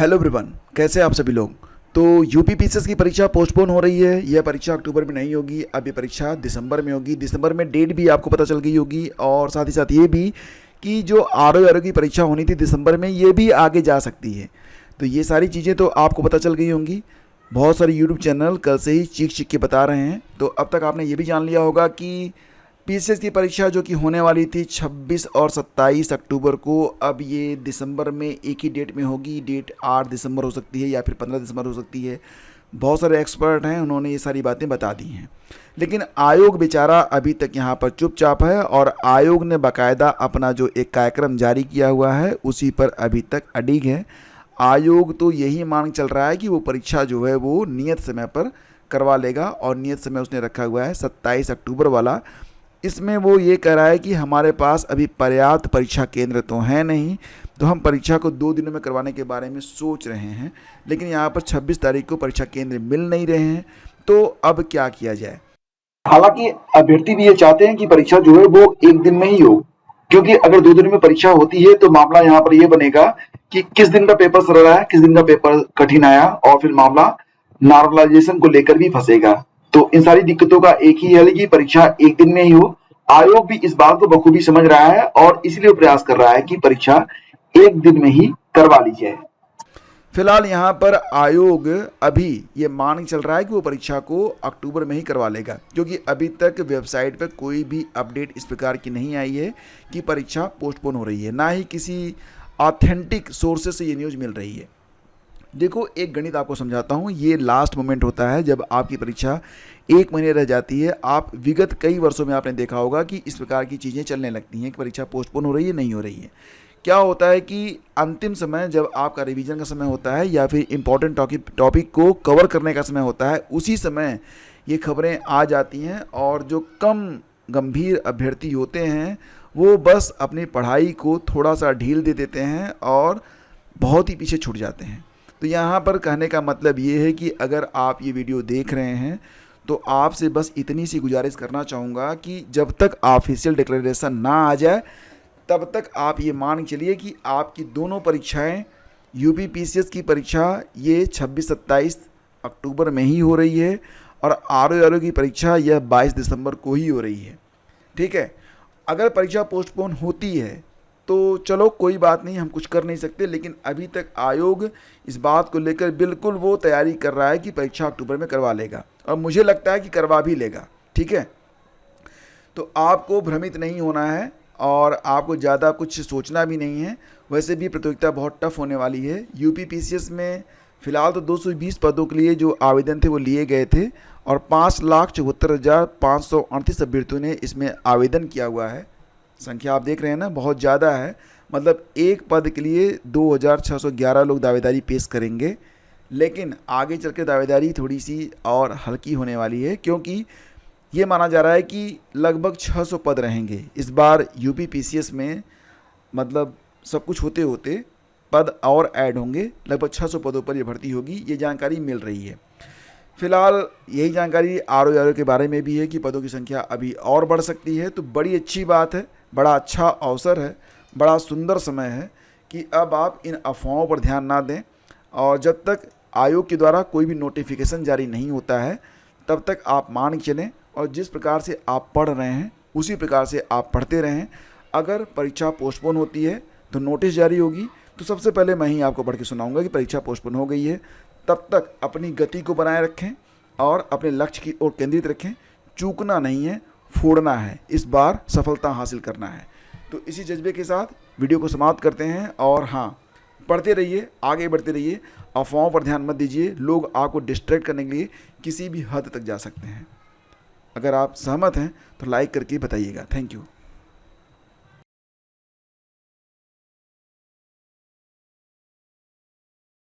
Hello everyone, कैसे आप सभी लोग। तो यूपी पीसीएस की परीक्षा पोस्टपोन हो रही है। यह परीक्षा अक्टूबर में नहीं होगी, अब ये परीक्षा दिसंबर में होगी। दिसंबर में डेट भी आपको पता चल गई होगी और साथ ही साथ ये भी कि जो आरओ की परीक्षा होनी थी दिसंबर में, ये भी आगे जा सकती है। तो ये सारी चीज़ें तो आपको पता चल गई होंगी। बहुत सारे यूट्यूब चैनल कल से ही चीख चीख के बता रहे हैं। तो अब तक आपने ये भी जान लिया होगा कि पीसीएस की परीक्षा जो कि होने वाली थी 26 और 27 अक्टूबर को, अब ये दिसंबर में एक ही डेट में होगी। डेट 8 दिसंबर हो सकती है या फिर 15 दिसंबर हो सकती है। बहुत सारे एक्सपर्ट हैं, उन्होंने ये सारी बातें बता दी हैं। लेकिन आयोग बेचारा अभी तक यहाँ पर चुपचाप है और आयोग ने बाकायदा अपना जो एक कार्यक्रम जारी किया हुआ है उसी पर अभी तक अडिग है। आयोग तो यही मांग चल रहा है कि वो परीक्षा जो है वो नियत समय पर करवा लेगा और नियत समय उसने रखा हुआ है 27 अक्टूबर वाला। इसमें वो ये कह रहा है कि हमारे पास अभी पर्याप्त परीक्षा केंद्र तो हैं नहीं, तो हम परीक्षा को 2 दिनों में करवाने के बारे में सोच रहे हैं। लेकिन यहाँ पर 26 तारीख को परीक्षा केंद्र मिल नहीं रहे हैं, तो अब क्या किया जाए। हालांकि अभ्यर्थी भी ये चाहते हैं कि परीक्षा जो है वो एक दिन में ही हो, क्योंकि अगर 2 दिन में परीक्षा होती है तो मामला यहाँ पर ये बनेगा कि किस दिन का पेपर सरल आया, किस दिन का पेपर कठिन आया, और फिर मामला नॉर्मलाइजेशन को लेकर भी फंसेगा। तो इन सारी दिक्कतों का एक ही हल है कि परीक्षा एक दिन में ही हो। आयोग भी इस बात को बखूबी समझ रहा है और इसलिए प्रयास कर रहा है कि परीक्षा एक दिन में ही करवा ली जाए। फिलहाल यहाँ पर आयोग अभी ये मान चल रहा है कि वो परीक्षा को अक्टूबर में ही करवा लेगा, क्योंकि अभी तक वेबसाइट पर कोई भी अपडेट इस प्रकार की नहीं आई है कि परीक्षा पोस्टपोन हो रही है। ना ही किसी ऑथेंटिक सोर्सेज से ये न्यूज़ मिल रही है। देखो, एक गणित आपको समझाता हूँ। ये लास्ट मोमेंट होता है जब आपकी परीक्षा 1 महीने रह जाती है। आप विगत कई वर्षों में आपने देखा होगा कि इस प्रकार की चीज़ें चलने लगती हैं कि परीक्षा पोस्टपोन हो रही है, नहीं हो रही है। क्या होता है कि अंतिम समय जब आपका रिवीजन का समय होता है या फिर इम्पोर्टेंट टॉपिक को कवर करने का समय होता है, उसी समय ये खबरें आ जाती हैं और जो कम गंभीर अभ्यर्थी होते हैं वो बस अपनी पढ़ाई को थोड़ा सा ढील दे देते हैं और बहुत ही पीछे छूट जाते हैं। तो यहाँ पर कहने का मतलब ये है कि अगर आप ये वीडियो देख रहे हैं तो आपसे बस इतनी सी गुजारिश करना चाहूँगा कि जब तक ऑफिशियल डिक्लेरेशन ना आ जाए तब तक आप ये मान चलिए कि आपकी दोनों परीक्षाएं, यूपी पीसीएस की परीक्षा ये 26-27 अक्टूबर में ही हो रही है और आरओ की परीक्षा यह 22 दिसंबर को ही हो रही है। ठीक है, अगर परीक्षा पोस्टपोन होती है तो चलो कोई बात नहीं, हम कुछ कर नहीं सकते। लेकिन अभी तक आयोग इस बात को लेकर बिल्कुल वो तैयारी कर रहा है कि परीक्षा अक्टूबर में करवा लेगा और मुझे लगता है कि करवा भी लेगा। ठीक है, तो आपको भ्रमित नहीं होना है और आपको ज़्यादा कुछ सोचना भी नहीं है। वैसे भी प्रतियोगिता बहुत टफ होने वाली है। यूपी पीसीएस में फ़िलहाल तो 220 पदों के लिए जो आवेदन थे वो लिए गए थे और 5,74,538 अभ्यर्थियों ने इसमें आवेदन किया हुआ है। संख्या आप देख रहे हैं ना, बहुत ज़्यादा है। मतलब एक पद के लिए 2,611 लोग दावेदारी पेश करेंगे। लेकिन आगे चल के दावेदारी थोड़ी सी और हल्की होने वाली है, क्योंकि ये माना जा रहा है कि लगभग 600 पद रहेंगे इस बार यूपी पीसीएस में। मतलब सब कुछ होते होते पद और ऐड होंगे, लगभग 600 पदों पर ये भर्ती होगी, ये जानकारी मिल रही है। फिलहाल यही जानकारी आरओ के बारे में भी है कि पदों की संख्या अभी और बढ़ सकती है। तो बड़ी अच्छी बात है, बड़ा अच्छा अवसर है, बड़ा सुंदर समय है कि अब आप इन अफवाहों पर ध्यान ना दें और जब तक आयोग के द्वारा कोई भी नोटिफिकेशन जारी नहीं होता है तब तक आप मान के चलें और जिस प्रकार से आप पढ़ रहे हैं उसी प्रकार से आप पढ़ते रहें। अगर परीक्षा पोस्टपोन होती है तो नोटिस जारी होगी तो सबसे पहले मैं ही आपको पढ़ के सुनाऊंगा कि परीक्षा पोस्टपोन हो गई है। तब तक अपनी गति को बनाए रखें और अपने लक्ष्य की ओर केंद्रित रखें। चूकना नहीं है, फोड़ना है, इस बार सफलता हासिल करना है। तो इसी जज्बे के साथ वीडियो को समाप्त करते हैं और हाँ, पढ़ते रहिए, आगे बढ़ते रहिए, अफवाहों पर ध्यान मत दीजिए। लोग आपको डिस्ट्रैक्ट करने के लिए किसी भी हद तक जा सकते हैं। अगर आप सहमत हैं तो लाइक करके बताइएगा। Thank you.